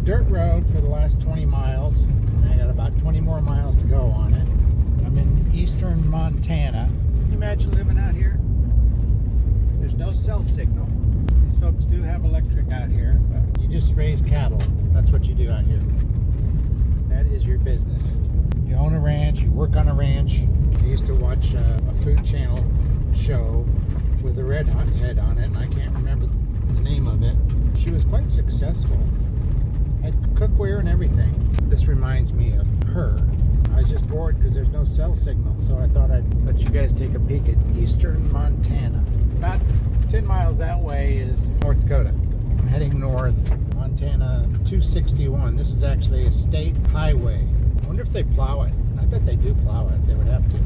dirt road for the last 20 miles. And I got about 20 more miles to go on it. I'm in eastern Montana. Can you imagine living out here? There's no cell signal. These folks do have electric out here, but you just raise cattle. That's what you do out here. That is your business. You own a ranch, you work on a ranch. I used to watch a Food Channel show with a red head on it, and I can't remember the name of it. She was quite successful. Had cookware and everything. This reminds me of her. I was just bored because there's no cell signal, so I thought I'd let you guys take a peek at eastern Montana. About 10 miles that way is North Dakota. I'm heading north, Montana 261. This is actually a state highway. I wonder if they plow it. I bet they do plow it. They would have to.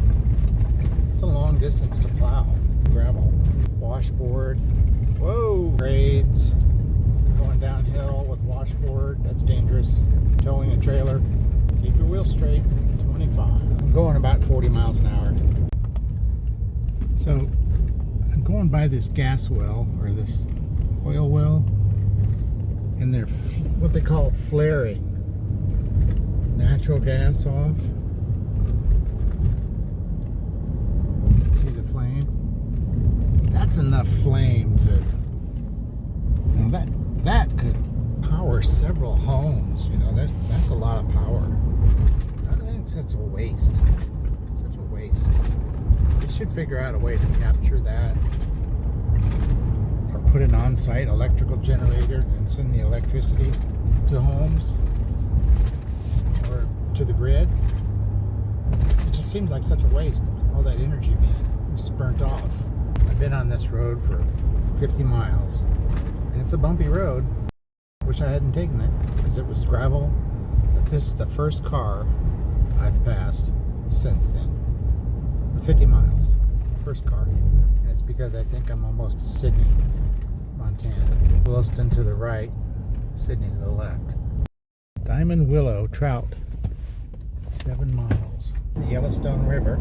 It's a long distance to plow. Gravel. Washboard. Whoa! Grades. Going downhill with washboard. That's dangerous. Towing a trailer. Keep your wheel straight. 25. I'm going about 40 miles an hour. So, I'm going by this gas well, or this oil well, and they're what they call flaring natural gas off. See the flame? That's enough flame to, you know, that could power several homes. You know, that's a lot of power. I think that's a waste. Such a waste. They should figure out a way to capture that, or put an on-site electrical generator and send the electricity to homes or to the grid. It just seems like such a waste. All that energy being just burnt off. I've been on this road for 50 miles, and it's a bumpy road. Wish I hadn't taken it because it was gravel. But this is the first car I've passed since then. The 50 miles, first car, and it's because I think I'm almost to Sydney, Montana. Yellowstone to the right, Sydney to the left. Diamond willow trout, 7 miles. The Yellowstone River.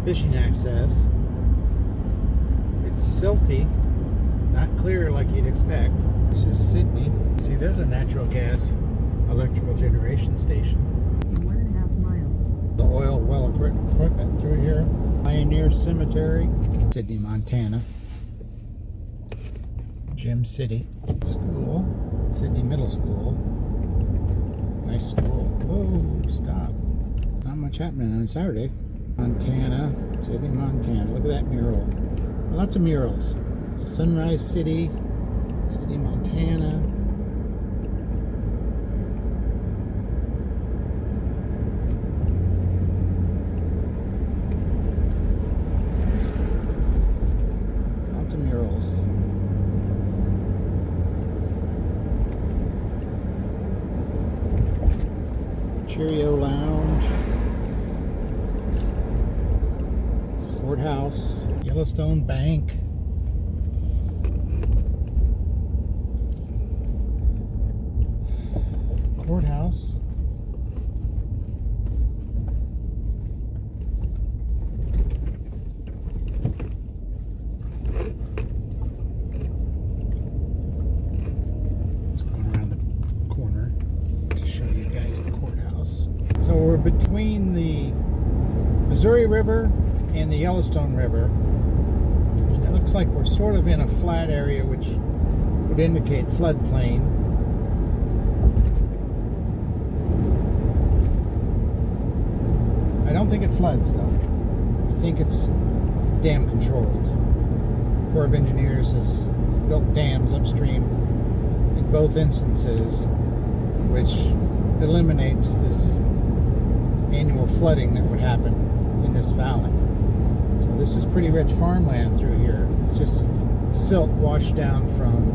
Fishing access. It's silty, not clear like you'd expect. This is Sydney. See, there's a natural gas electrical generation station. 1.5 miles. The oil well equipment through here. Pioneer Cemetery. Sydney, Montana. Gym City. School. Sydney Middle School. Nice school. Whoa, stop. Not much happening on Saturday. Montana. Sydney, Montana. Look at that mural. Lots of murals. Sunrise City. Sydney, Montana. Lots of murals. Cheerio Lounge. Courthouse. Yellowstone Bank. Courthouse. Just going around the corner to show you guys the courthouse. So we're between the Missouri River and the Yellowstone River. And it looks like we're sort of in a flat area, which would indicate floodplain. I don't think it floods, though. I think it's dam controlled. Corps of Engineers has built dams upstream in both instances, which eliminates this annual flooding that would happen in this valley. So this is pretty rich farmland through here. It's just silt washed down from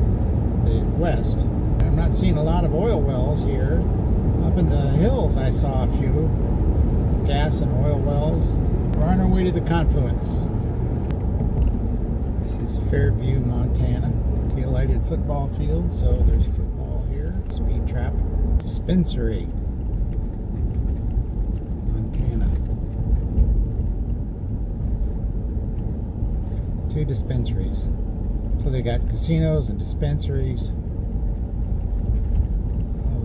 the west. I'm not seeing a lot of oil wells here. Up in the hills I saw a few gas and oil wells. We're on our way to the confluence. This is Fairview, Montana. See a lighted football field, so there's football here. Speed trap dispensary. 2 dispensaries. So they got casinos and dispensaries, all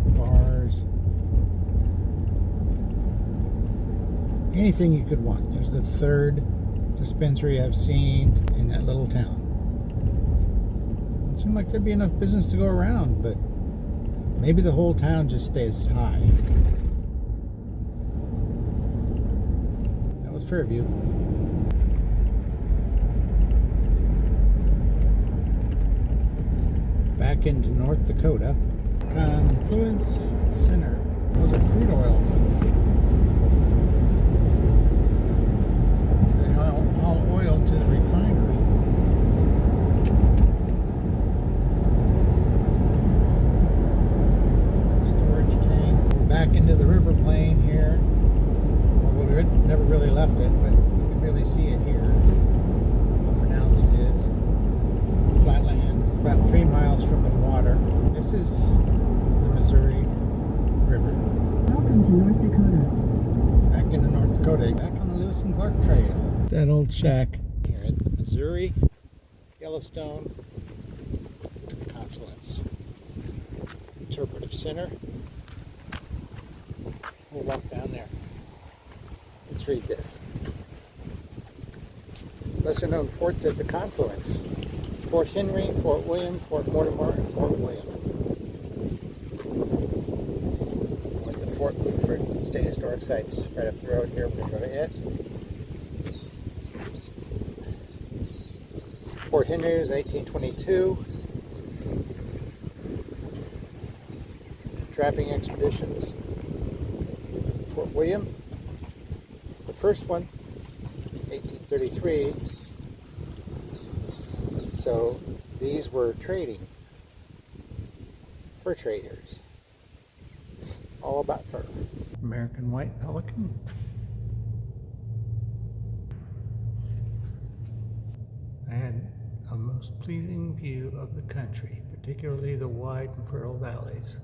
the bars, anything you could want. There's the 3rd dispensary I've seen in that little town. It seemed like there'd be enough business to go around, but maybe the whole town just stays high. That was Fairview. Back into North Dakota. Confluence Center. Those are crude oil. They haul oil to the refinery. Storage tanks. We're back into the river plain here. Well, we never really left it, but you can really see it here. How pronounced it is. Flatland. About 3 miles from the water. This is the Missouri River. Welcome to North Dakota. Back into North Dakota. Back on the Lewis and Clark Trail. That old shack here at the Missouri Yellowstone confluence. Interpretive Center. We'll walk down there. Let's read this. Lesser known forts at the confluence. Fort Henry, Fort William, Fort Mortimer, and Fort William. One of the Fort Buford State Historic Sites right up the road here. We're going to go to it. Fort Henry is 1822. Trapping expeditions. Fort William, the first one, 1833. So these were trading, fur traders, all about fur. American white pelican. I had a most pleasing view of the country, particularly the wide and fertile valleys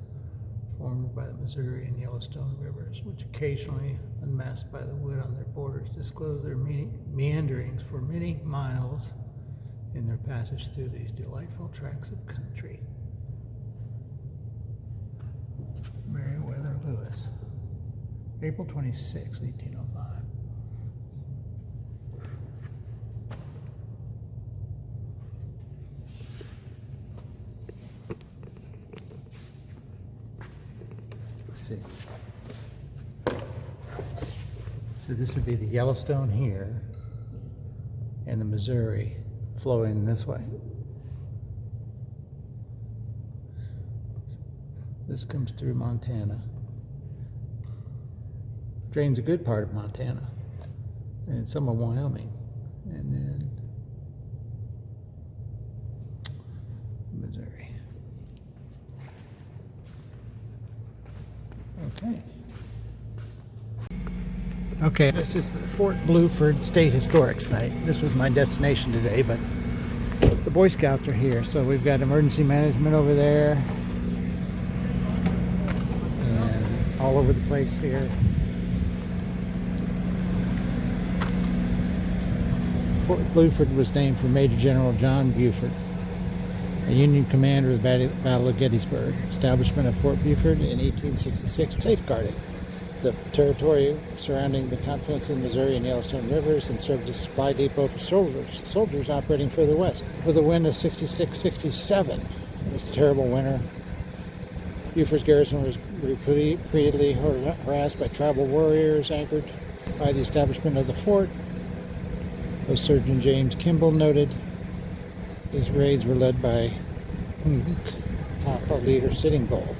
formed by the Missouri and Yellowstone rivers, which occasionally, unmasked by the wood on their borders, disclose their meanderings for many miles in their passage through these delightful tracts of country. Meriwether Lewis, April 26, 1805. Let's see. So this would be the Yellowstone here and the Missouri flowing this way. This comes through Montana. Drains a good part of Montana and some of Wyoming. And then Missouri. Okay. Okay, this is the Fort Buford State Historic Site. This was my destination today, but the Boy Scouts are here, so we've got emergency management over there and all over the place here. Fort Buford was named for Major General John Buford, a Union commander of the Battle of Gettysburg. Establishment of Fort Buford in 1866 safeguarded the territory surrounding the confluence of the Missouri and Yellowstone rivers and served as a supply depot for soldiers operating further west. For the wind of 66-67, it was a terrible winter. Buford's garrison was repeatedly harassed by tribal warriors anchored by the establishment of the fort. As Surgeon James Kimball noted, these raids were led by leader Sitting Bull.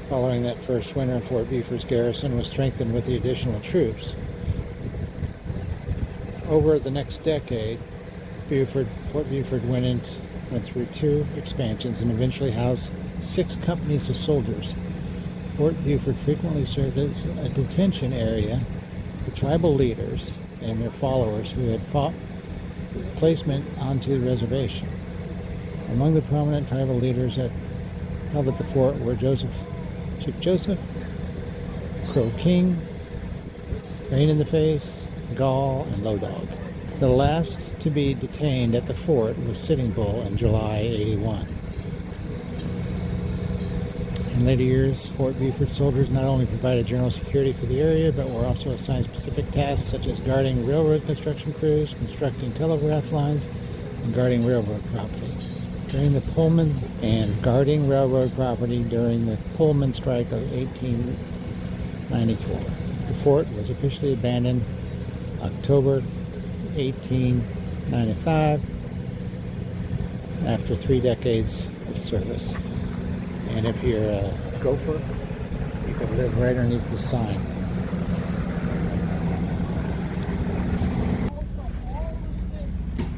Following that first winter, Fort Buford's garrison was strengthened with the additional troops. Over the next decade, Fort Buford went through 2 expansions and eventually housed 6 companies of soldiers. Fort Buford frequently served as a detention area for tribal leaders and their followers who had fought placement onto the reservation. Among the prominent tribal leaders held at the fort were Chief Joseph, Crow King, Rain in the Face, Gall, and Low Dog. The last to be detained at the fort was Sitting Bull in July 81. In later years, Fort Buford soldiers not only provided general security for the area, but were also assigned specific tasks such as guarding railroad construction crews, constructing telegraph lines, and guarding railroad property. During the Pullman strike of 1894. The fort was officially abandoned October 1895 after 3 decades of service. And if you're a gopher, you could live right underneath the sign.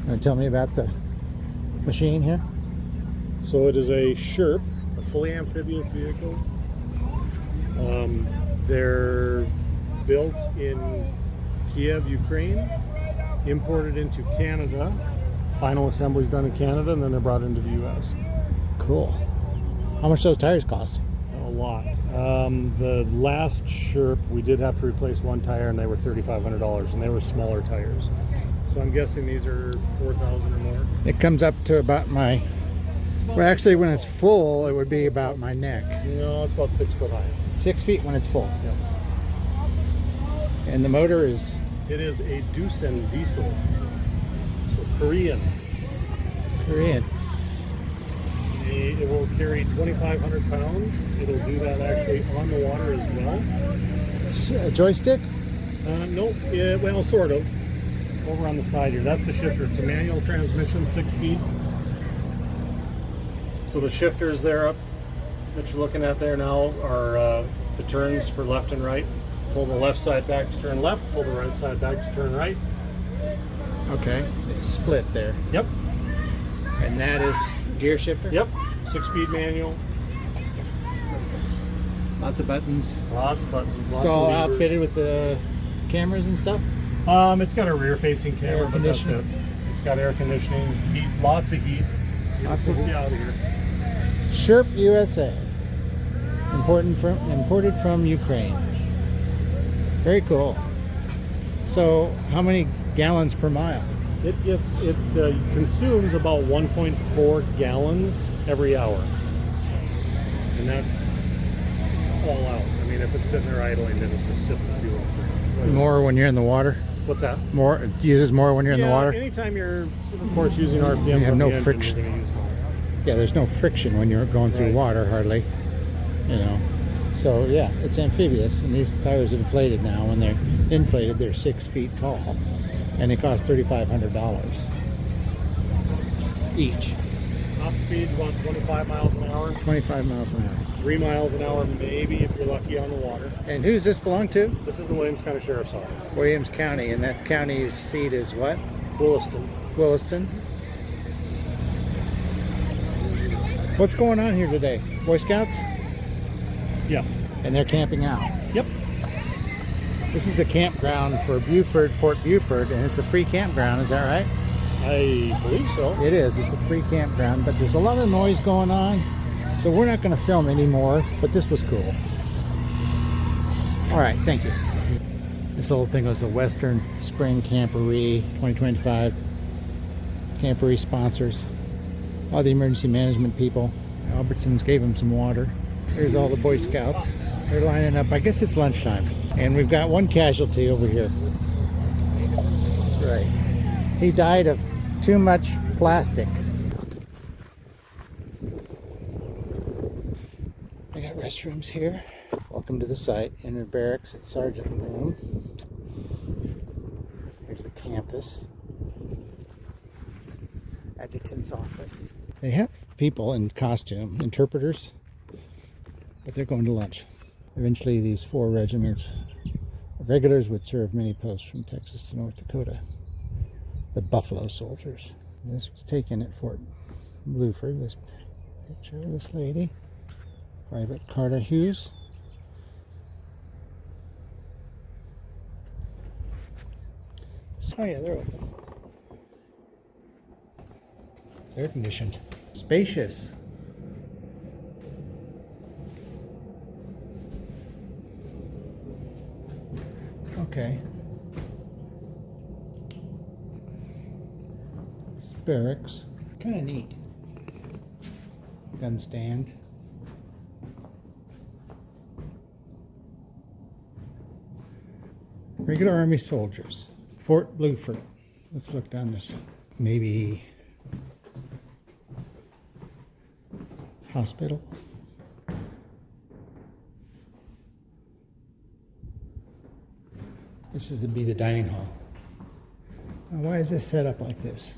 Want to tell me about the machine here? So it is a Sherp, a fully amphibious vehicle. They're built in Kiev, Ukraine, imported into Canada. Final assembly is done in Canada, and then they're brought into the U.S. Cool. How much those tires cost? A lot. The last Sherp, we did have to replace one tire, and they were $3,500, and they were smaller tires. So I'm guessing these are 4,000 or more. It comes up to about my... Well, actually, when it's full, it would be about my neck. No, it's about 6 foot high. 6 feet when it's full. Yep. And the motor is... It is a Doosan diesel. So Korean. It will carry 2,500 pounds. It'll do that actually on the water as well. It's a joystick? Nope. Yeah, well, sort of. Over on the side here. That's the shifter. It's a manual transmission, 6 speed. So the shifters there up that you're looking at there now are the turns for left and right. Pull the left side back to turn left. Pull the right side back to turn right. Okay. It's split there. Yep. And that is gear shifter? Yep. 6-speed manual. Lots of buttons. Lots of buttons. Lots It's all of levers. outfitted with the cameras and stuff? It's got a rear-facing camera, but that's it. It's got air conditioning, heat, lots of heat. Lots of heat. Out of here. Sherp USA. Imported from Ukraine. Very cool. So, how many gallons per mile? It consumes about 1.4 gallons every hour, and that's all out. I mean, if it's sitting there idling, then it'll just sip the fuel. More when you're in the water? What's that? More, it uses more when you're in the water? Anytime you're, of course, using RPMs You have on no the engine, friction. you're going to use more. Yeah, there's no friction when you're going through Right. water, hardly. You know. So, yeah, it's amphibious, and these tires are inflated now. When they're inflated, they're 6 feet tall, and they cost $3,500 each. Top speed's about 25 miles an hour. 25 miles an hour. 3 miles an hour, maybe, if you're lucky on the water. And who's this belong to? This is the Williams County Sheriff's Office. Williams County, and that county's seat is what? Williston. Williston. What's going on here today? Boy Scouts? Yes. And they're camping out. Yep. This is the campground for Fort Buford, and it's a free campground, is that right? I believe so. It is. It's a free campground, but there's a lot of noise going on, so we're not going to film anymore, but this was cool. All right, thank you. This little thing was a Western Spring Camporee 2025. Camporee sponsors. All the emergency management people. Albertsons gave them some water. There's all the Boy Scouts. They're lining up. I guess it's lunchtime. And we've got one casualty over here. Right. He died of too much plastic. I got restrooms here. Welcome to the site. Inner barracks and sergeant room. Here's the campus. Adjutant's office. They have people in costume, interpreters, but they're going to lunch. Eventually these 4 regiments of regulars would serve many posts from Texas to North Dakota. The Buffalo Soldiers. This was taken at Fort Buford, this picture of this lady. Private Carter Hughes. Oh yeah, they're open. It's air conditioned. Spacious. Okay. barracks. Kind of neat. Gun stand. Regular Army soldiers. Fort Buford. Let's look down this. Maybe hospital. This is to be the dining hall. Now, why is this set up like this?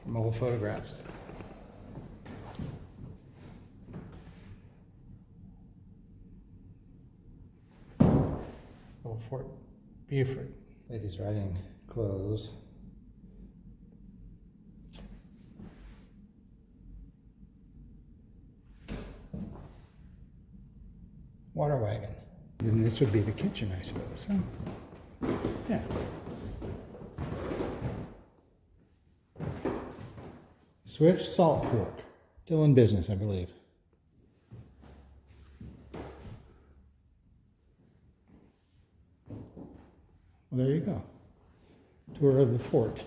Some old photographs. Old Fort Buford. Ladies riding clothes. Water wagon. Then this would be the kitchen, I suppose. Huh? Yeah. Swift Salt Pork. Still in business, I believe. Well, there you go. Tour of the fort.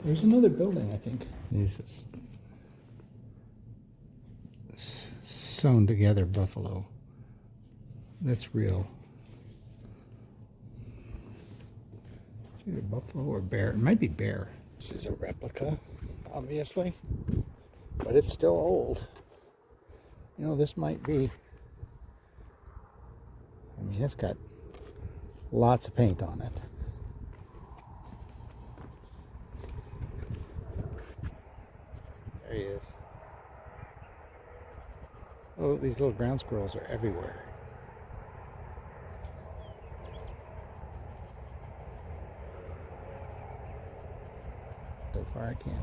There's another building, I think. This is sewn together buffalo. That's real. It's either buffalo or bear. It might be bear. This is a replica, obviously, but it's still old. You know, this might be, I mean, it's got lots of paint on it. There he is. Oh, these little ground squirrels are everywhere. So far I can't.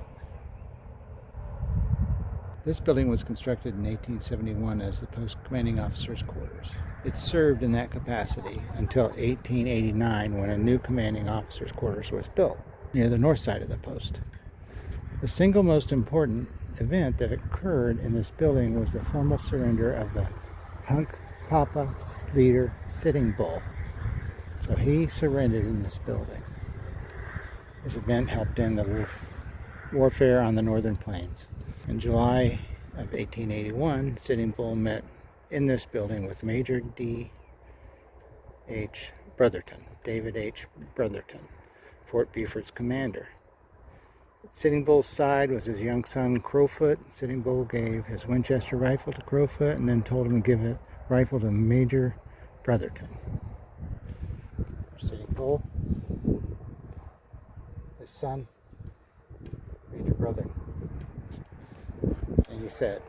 This building was constructed in 1871 as the post commanding officer's quarters. It served in that capacity until 1889 when a new commanding officer's quarters was built near the north side of the post. The single most important event that occurred in this building was the formal surrender of the Hunk Papa leader Sitting Bull. So he surrendered in this building. This event helped end the warfare on the northern plains. In July of 1881, Sitting Bull met in this building with Major D. H. Brotherton, David H. Brotherton, Fort Buford's commander. At Sitting Bull's side was his young son Crowfoot. Sitting Bull gave his Winchester rifle to Crowfoot and then told him to give a rifle to Major Brotherton. Sitting Bull, his son, Major Brotherton. And he said,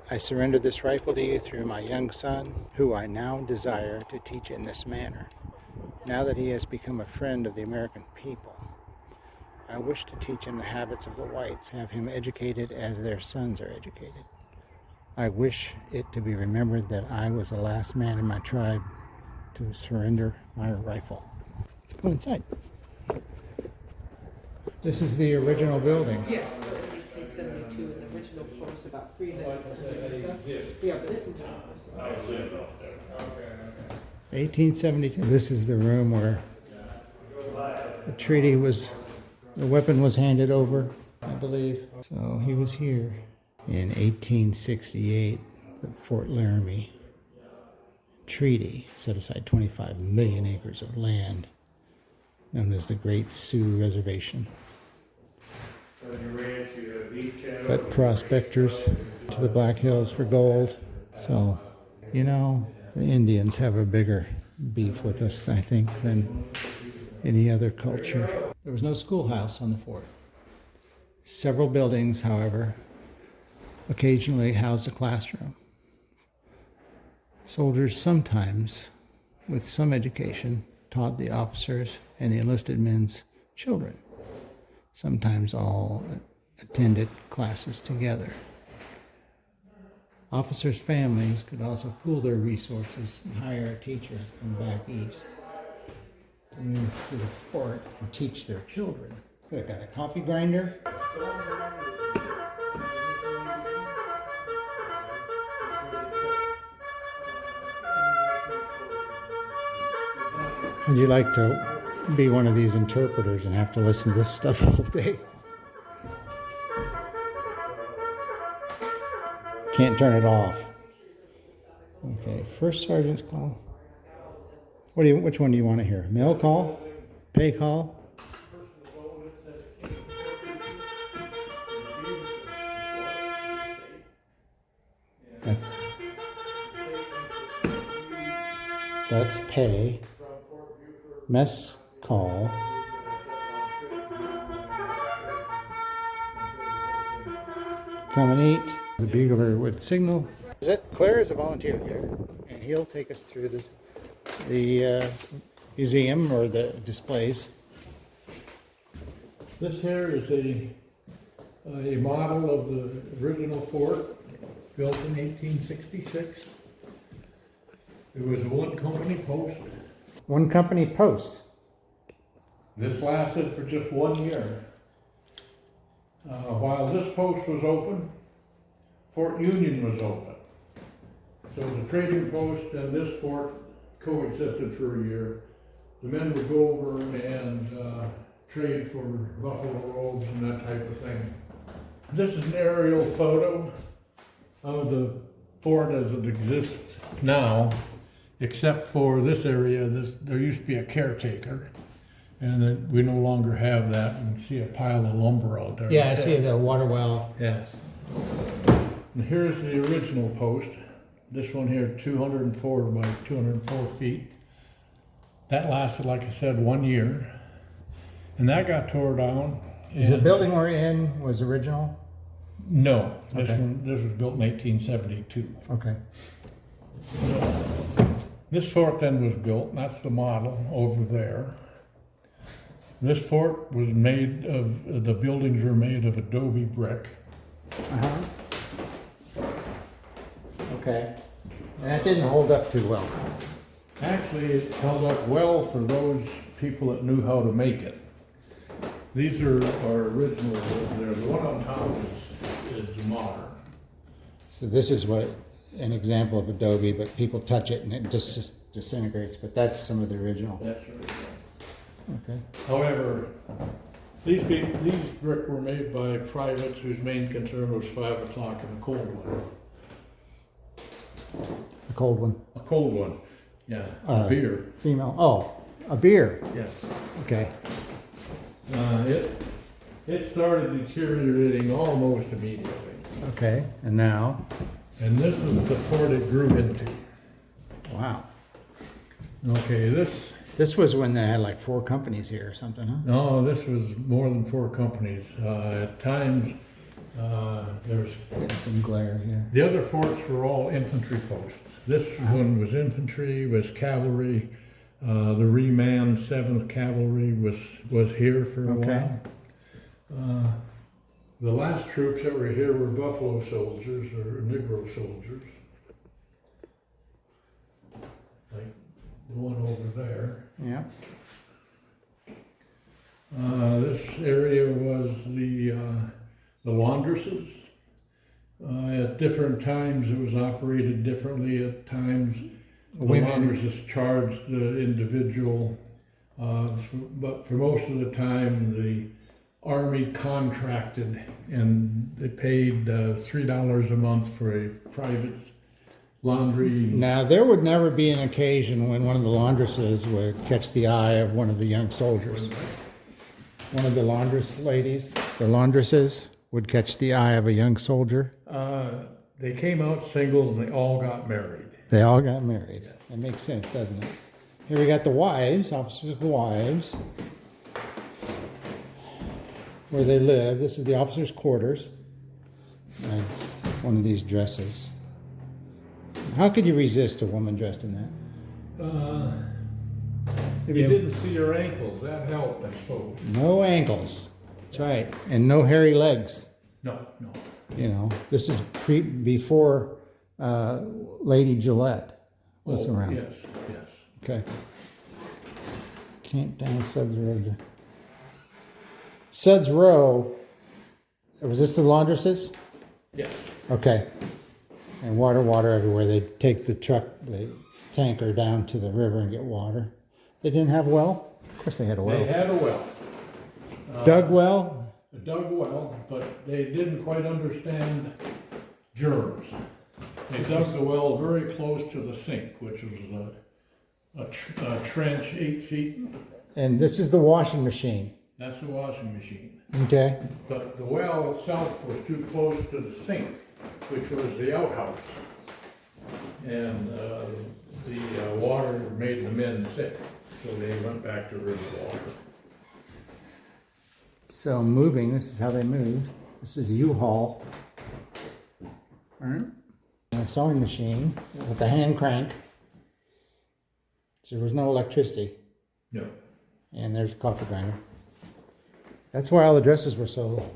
"I surrender this rifle to you through my young son, who I now desire to teach in this manner. Now that he has become a friend of the American people, I wish to teach him the habits of the whites, have him educated as their sons are educated. I wish it to be remembered that I was the last man in my tribe to surrender my rifle." Let's go inside. This is the original building. Yes, built in 1872, and the original floor is about 300. Yeah, but this is 1872. This is the room where the treaty was, the weapon was handed over, I believe. So he was here. In 1868, the Fort Laramie Treaty set aside 25 million acres of land, known as the Great Sioux Reservation. But prospectors to the Black Hills for gold. So, you know, the Indians have a bigger beef with us, I think, than any other culture. There was no schoolhouse on the fort. Several buildings, however, occasionally housed a classroom. Soldiers sometimes, with some education, taught the officers and the enlisted men's children. Sometimes all attended classes together. Officers' families could also pool their resources and hire a teacher from back east to move to the fort and teach their children. They got a coffee grinder. How'd you like to be one of these interpreters and have to listen to this stuff all day? Can't turn it off. Okay, first sergeant's call. Which one do you want to hear? Mail call? Pay call? That's pay. Mess call. Come and eat. The bugler would signal. Is it? Claire is a volunteer here, and he'll take us through the museum or the displays. This here is a model of the original fort, built in 1866. It was a one company post. One company post. This lasted for just 1 year. While this post was open, Fort Union was open. So the trading post and this fort coexisted for a year. The men would go over and trade for buffalo robes and that type of thing. This is an aerial photo of the fort as it exists now, except for this area. There used to be a caretaker, and we no longer have that. You can see a pile of lumber out there. Yeah, I see the water well. Yes. And here's the original post. This one here, 204 by 204 feet. That lasted, like I said, 1 year. And that got tore down. Is the building we're in was original? No, this Okay. was built in 1872. Okay. This fort then was built, and that's the model over there. This fort was made of, the buildings were made of adobe brick. Uh-huh. Okay. And that didn't hold up too well. Actually, it held up well for those people that knew how to make it. These are our original, there. The one on top is modern. So this is what an example of adobe, but people touch it and it just disintegrates. But that's some of the original. That's original. Okay. However, these brick were made by privates whose main concern was 5 o'clock in the cold one. A cold one. A cold one, yeah, a beer. Female. Oh, a beer. Yes. Okay. It started deteriorating almost immediately. Okay. And now? And this is the fort it grew into. Wow. Okay, this was when they had like 4 companies here or something, huh? No, this was more than 4 companies. At times, there was... Getting some glare here. The other forts were all infantry posts. This one was infantry, was cavalry. The remanned 7th Cavalry was here for a while. The last troops that were here were buffalo soldiers or Negro soldiers. Like the one over there. Yeah. This area was the laundresses. At different times, it was operated differently. At times, the laundresses charged the individual, but for most of the time, the Army contracted, and they paid $3 a month for a private laundry. Now, there would never be an occasion when one of the laundresses would catch the eye of one of the young soldiers. One of the laundress ladies, the laundresses, would catch the eye of a young soldier. They came out single and they all got married. They all got married. That makes sense, doesn't it? Here we got the wives, officers' wives, where they live. This is the officers' quarters. And one of these dresses. How could you resist a woman dressed in that? You didn't see her ankles. That helped, I suppose. No ankles. That's right. And no hairy legs. No. You know, this is before Lady Gillette was around. Yes. Okay. Camp down Southern Road. Suds Row, was this the laundresses? Yes. Okay. And water everywhere. They take the tanker down to the river and get water. They didn't have a well? Of course they had a well. They had a well. Dug well? Dug well, but they didn't quite understand germs. They dug the well very close to the sink, which was a trench 8 feet. And this is the washing machine. That's the washing machine. Okay. But the well itself was too close to the sink, which was the outhouse. And the water made the men sick, so they went back to river water. So moving, this is how they moved. This is U-Haul. All right. And a sewing machine with a hand crank. So there was no electricity. Yeah. And there's a coffee grinder. That's why all the dresses were so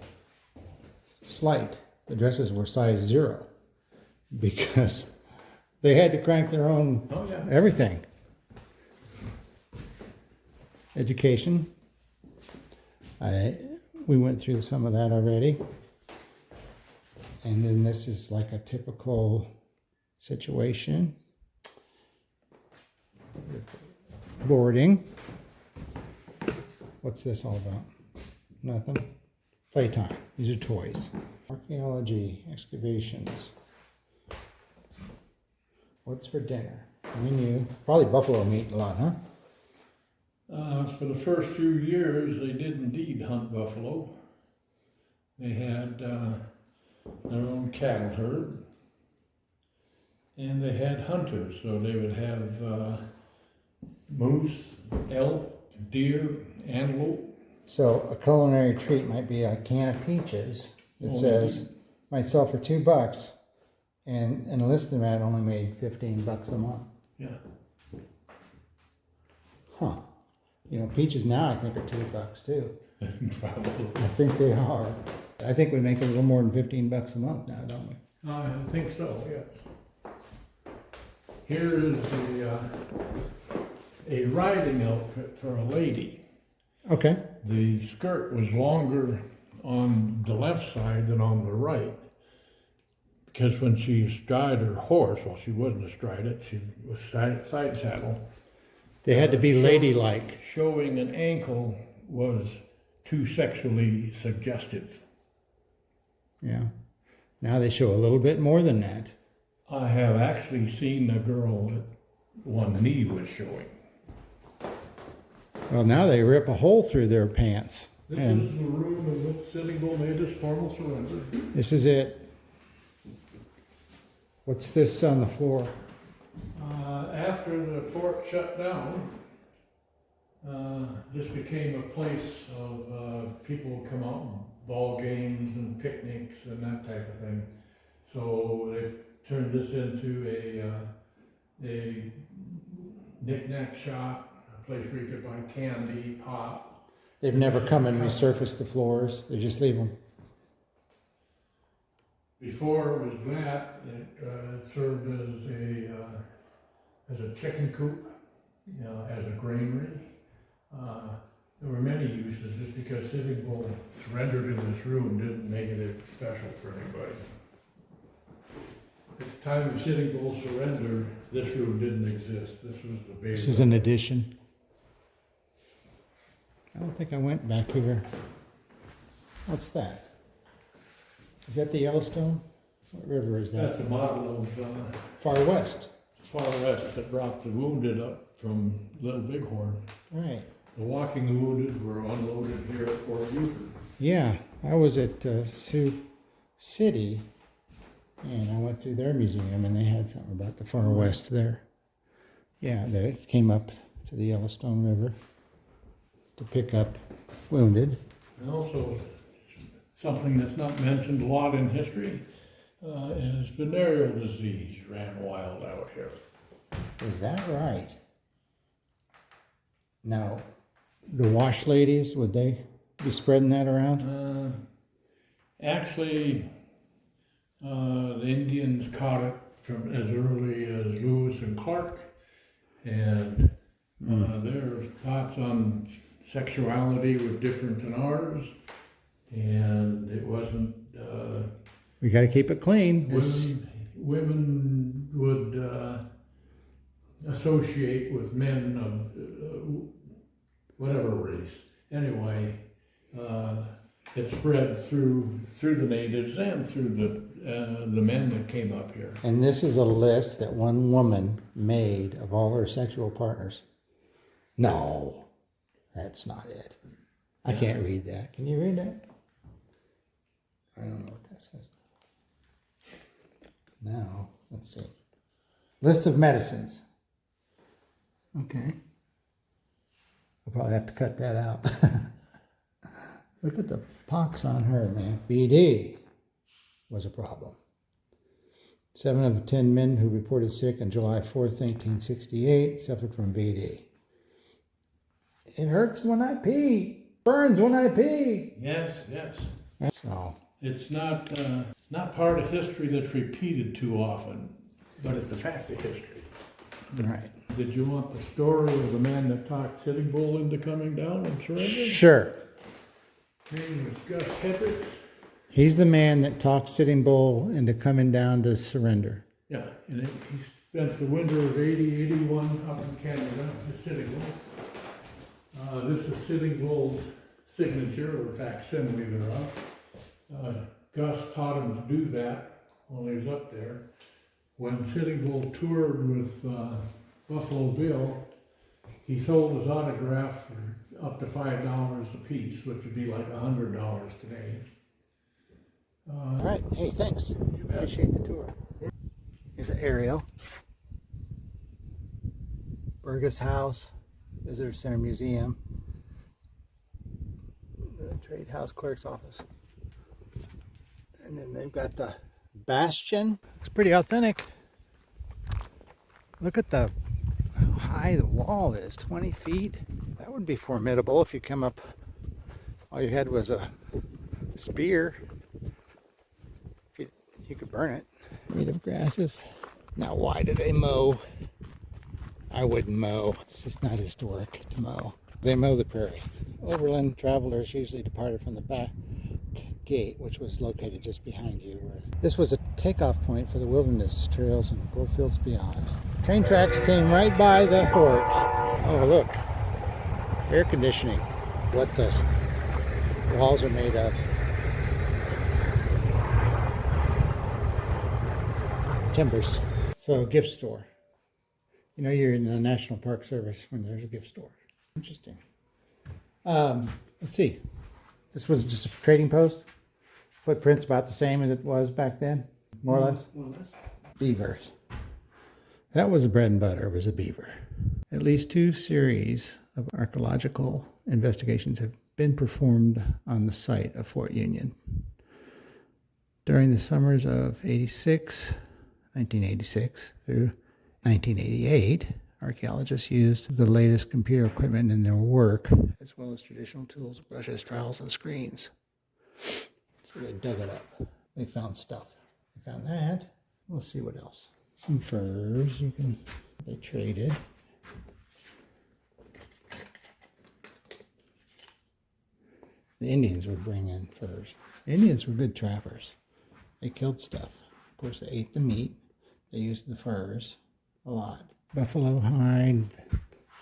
slight. The dresses were size 0 because they had to crank their own everything. Education. We went through some of that already. And then this is like a typical situation. Boarding. What's this all about? Nothing. Playtime. These are toys. Archaeology, excavations. What's for dinner? Menu. Probably buffalo meat a lot, huh? For the first few years, they did indeed hunt buffalo. They had their own cattle herd, and they had hunters, so they would have moose, elk, deer, antelope. So a culinary treat might be a can of peaches that says might sell for $2, and a listed rat only made $15 a month. Yeah. Huh. You know, peaches now I think are $2 too. Probably. I think they are. I think we make a little more than $15 a month now, don't we? I think so, yes. Here is a riding outfit for a lady. Okay. The skirt was longer on the left side than on the right, because when she astride her horse, well, she wasn't astride it, she was side saddle. They had to be ladylike. Showing an ankle was too sexually suggestive. Yeah. Now they show a little bit more than that. I have actually seen a girl that one knee was showing. Well, now they rip a hole through their pants. This And is the room in which Sitting Bull made his formal surrender. this is it. What's this on the floor? After the fort shut down, this became a place of people would come out and ball games and picnics and that type of thing. So they turned this into a knick-knack shop, a place where you could buy candy, pop. They've never come and resurfaced the floors. They just leave them. Before it was that, it served as a chicken coop, you know, as a granary. There were many uses. Just because Sitting Bull surrendered in this room didn't make it special for anybody. At the time of Sitting Bull's surrender, this room didn't exist. This was the base. This is an addition. I don't think I went back here. What's that? Is that the Yellowstone? What river is that? That's a model of Far West. Far West that brought the wounded up from Little Bighorn. Right. The walking wounded were unloaded here at Fort Buford. Yeah, I was at Sioux City, and I went through their museum, and they had something about the Far West there. Yeah, they came up to the Yellowstone River to pick up wounded. And also, something that's not mentioned a lot in history is venereal disease ran wild out here. Is that right? Now, the wash ladies, would they be spreading that around? Actually, the Indians caught it from as early as Lewis and Clark, and their thoughts on sexuality was different than ours, and it wasn't, We got to keep it clean. This- women would associate with men of whatever race. Anyway, it spread through the natives and through the men that came up here. And this is a list that one woman made of all her sexual partners. No, that's not it. I can't read that. Can you read that? I don't know what that says. Now, let's see. List of medicines. Okay. I'll probably have to cut that out. Look at the pox on her, man. BD was a problem. 7 of 10 men who reported sick on July 4th, 1968 suffered from VD. It hurts when I pee. Burns when I pee. Yes. So, It's not part of history that's repeated too often, but it's a fact of history. right. Did you want the story of the man that talked Sitting Bull into coming down and surrendering? Sure. His name was Gus Hendricks. He's the man that talked Sitting Bull into coming down to surrender. Yeah, and he spent the winter of 80, 81 up in Canada at Sitting Bull. This is Sitting Bull's signature, or facsimile thereof. Gus taught him to do that while he was up there. When Sitting Bull toured with Buffalo Bill, he sold his autograph for up to $5 a piece, which would be like $100 today. All right. Hey, thanks. Appreciate the tour. Here's an aerial. Burgess House, Visitor Center Museum, the Trade House Clerk's Office. And then they've got the bastion. It's pretty authentic. Look at how high the wall is, 20 feet. That would be formidable if you come up, all you had was a spear. You could burn it. Native grasses. Now, why do they mow? I wouldn't mow. It's just not historic to mow. They mow the prairie. Overland travelers usually departed from the back gate, which was located just behind you. This was a takeoff point for the wilderness trails and goldfields beyond. Train tracks came right by the fort. Oh, look. Air conditioning. What the walls are made of. Timbers. So, gift store. You know, you're in the National Park Service when there's a gift store. Interesting. Let's see. This was just a trading post. Footprints about the same as it was back then, more or less. More or less. Beavers. That was the bread and butter, was a beaver. At least 2 series of archaeological investigations have been performed on the site of Fort Union. During the summers of 1986 through 1988, archaeologists used the latest computer equipment in their work, as well as traditional tools, brushes, trowels, and screens. So they dug it up. They found stuff. They found that. We'll see what else. Some furs they traded. The Indians would bring in furs. The Indians were good trappers. They killed stuff. Of course, they ate the meat. They used the furs a lot. Buffalo hide.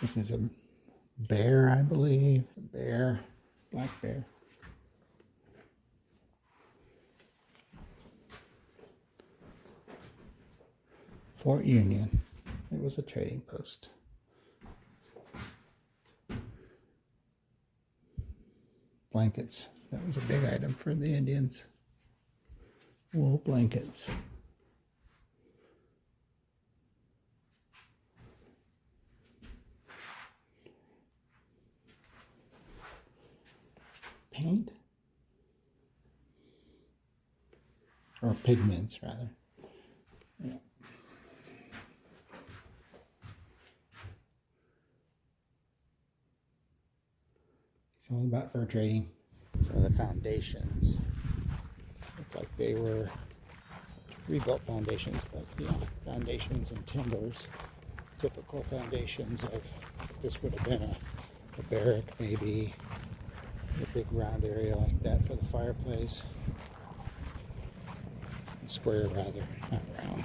This is a bear, I believe. A bear. Black bear. Fort Union. It was a trading post. Blankets. That was a big item for the Indians. Wool blankets. Paint? Or pigments, rather. Yeah. It's all about fur trading. Some of the foundations look like they were rebuilt foundations, but foundations and timbers, typical foundations of this would have been a a barrack maybe, a big round area like that for the fireplace. Square rather, not round.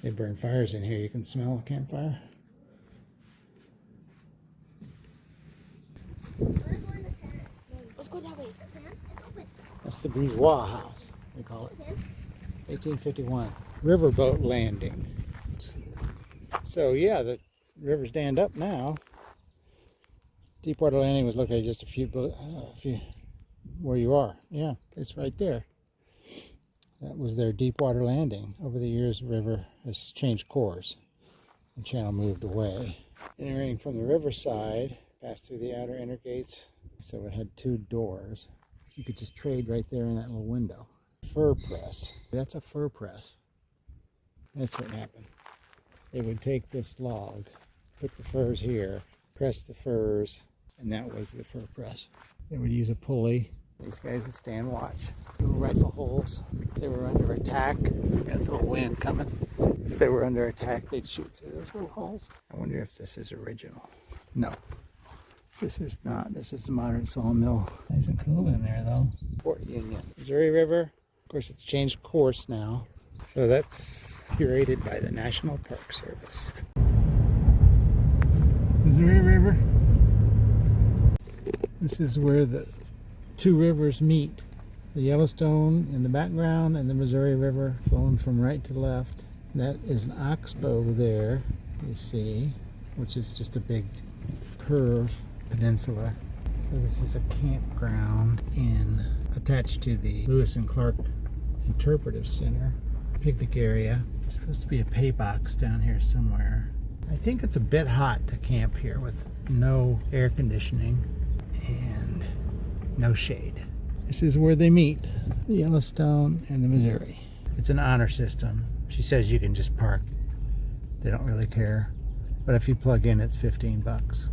They burn fires in here. You can smell a campfire. Let's go that way. That's the bourgeois house, we call it. 1851. Riverboat landing. So yeah, the river's dammed up now. Deepwater Landing was located just a few where you are. Yeah, it's right there. That was their Deepwater Landing. Over the years, the river has changed course. The channel moved away. Entering from the riverside, passed through the outer inner gates. So it had 2 doors. You could just trade right there in that little window. Fur press. That's a fur press. That's what happened. They would take this log, put the furs here, press the furs, and that was the fur press. They would use a pulley. These guys would stand watch. Little rifle holes. If they were under attack, got a little wind coming. If they were under attack, they'd shoot through those little holes. I wonder if this is original. No, this is not. This is the modern sawmill. Nice and cool in there, though. Fort Union, Missouri River. Of course, it's changed course now. So that's curated by the National Park Service. Missouri River. This is where the 2 rivers meet. The Yellowstone in the background and the Missouri River flowing from right to left. That is an oxbow there, you see, which is just a big curve peninsula. So this is a campground attached to the Lewis and Clark Interpretive Center. Picnic area. There's supposed to be a pay box down here somewhere. I think it's a bit hot to camp here with no air conditioning and no shade. This is where they meet, the Yellowstone and the Missouri. It's an honor system. She says you can just park. They don't really care. But if you plug in, it's $15.